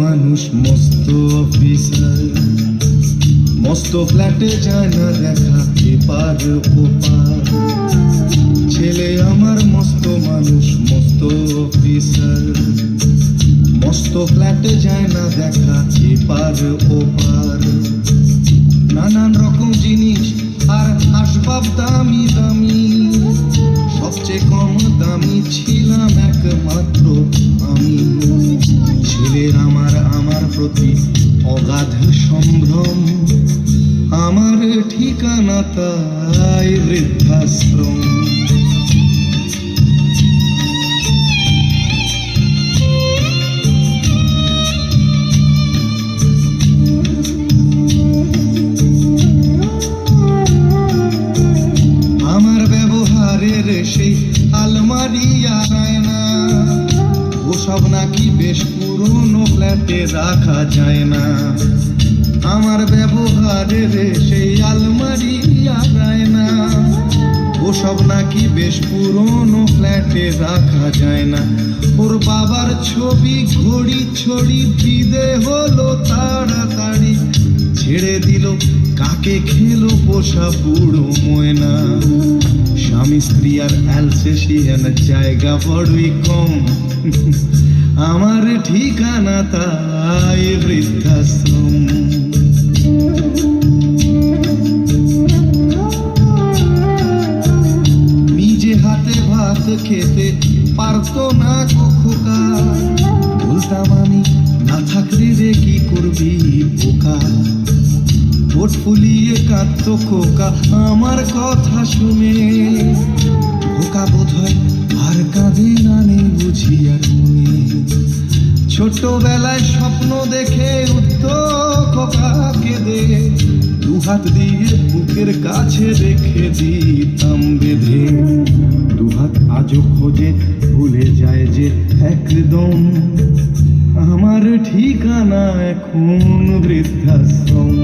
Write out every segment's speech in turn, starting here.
মানুষ মস্ত অফিসার, মস্ত ফ্ল্যাটে যায় না দেখা এপার ওপার। ছেলে আমার মস্ত মানুষ মস্ত অফিসার, মস্ত ফ্ল্যাটে যায় না দেখা এপার ওপার। নানান রকম জিনিস আর আসবাব দামি দামি, সবচেয়ে কম দামি ছিলাম একমাত্র আমি। ছেলের আমার প্রতি অগাধ সম্ভ্রম, আমার ঠিকানা তাই বৃদ্ধাশ্রম। আমার ব্যবহারের সেই আলমারি আর আয়না, ওসব নাকি বেশ পুরনো ফ্ল্যাটে রাখা যায় না। আমার ব্যবহারের সেই আলমারি আর আয়না, ওসব নাকি বেশ পুরনো ফ্ল্যাটে রাখা যায় না। ওর বাবার ছবি ঘড়ি ছড়ি বিদে হলো তাড়াতাড়ি, ছেড়ে দিল কাকে খেলো পোষা বুড়ো ময়না। স্বামী স্ত্রী আর অ্যালসেশিয়ান জায়গা বড়ই কম, আমার ঠিকানা তাই বৃদ্ধাশ্রম। নিজে হাতে ভাত খেতে পারতো না খোকা, বলতাম আমি না থাকলে রে কি করবি বোকা। ঠোঁট ফুলিয়ে কাঁদতো খোকা আমার কথা শুনে, খোকা বোধ হয় আর কাঁদে না নেই বুঝি আর মনে। ছোটবেলায় স্বপ্ন দেখে উঠতো খোকা কেঁদে, দুহাত দিয়ে বুকের কাছে রেখে দিতাম বেঁধে। দুহাত আজও খোঁজে ভুলে যায় যে একদম, আমার ঠিকানা এখন বৃদ্ধাশ্রম।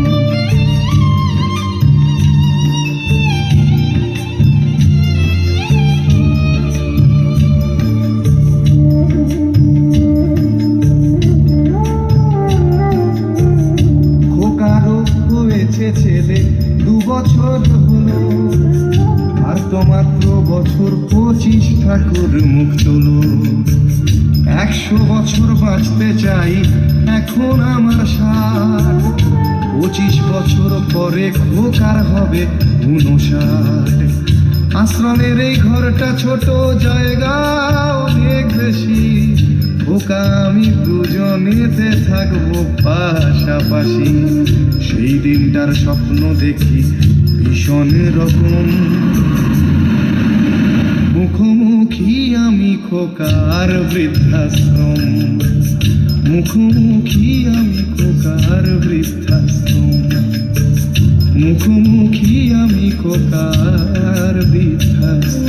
ছেলে 2 বছর হলো, আর তো মাত্র বছর 25 ঠাকুর মুখ তোলো। 100 বছর বাঁচতে চাই এখন আমার 60, 25 বছর পরে খোকার হবে 59। আশ্রমের এই ঘরটা ছোট, জায়গা অনেক বেশি, খোকা আমি দুজনেতে থাকবো পাশাপাশি। সেই দিনটার স্বপ্ন দেখি ভীষণ রকম, মুখোমুখি আমি খোকার বৃদ্ধাশ্রম। মুখোমুখি আমি খোকার বৃদ্ধাশ্রম, মুখোমুখি আমি খোকার বৃদ্ধাশ্রম।